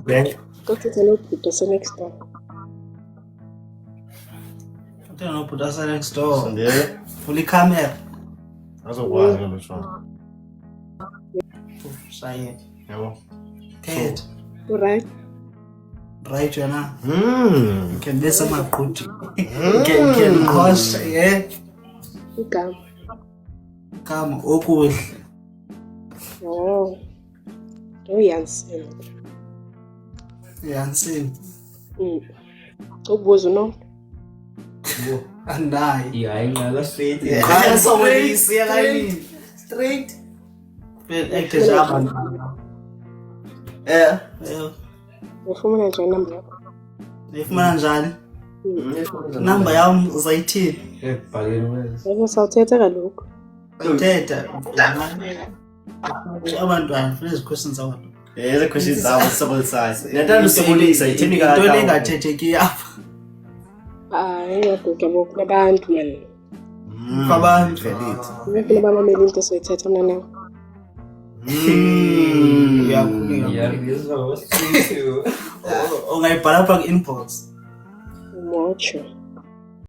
Bank. Go to the notebook, so next door. I don't know, put us next door. Sondele. Fully camera. Azokwazi ngalo shona. Shaye. Yabo. Ted. Right. Right, yona. Can Can some good. Can cost, yeah. Igama. Come, okuhle. Oh. Uyansini. Yansini. Ubuzo no. Andayi. Yeah, I know straight. Yeah, somebody say like straight. But actor jam. Yeah. Yeah. Ufumana njani number yakho? Ifumana njani? Number yami uzayithini? Yebo sawuthetha kalokho. Uthetha. Abantwana lezi questions abantu. The questions are several sides. Nathanda usebulisa ithini ka. Into lengathetheki apha. Ngiyabhuka kunabantu man. Kwabantu. Ngifuna bamamela into soyithetha mina nawe. Uyakhuleka. This is what I was thinking too. Ungayibhala pha ku-inbox. Umocho.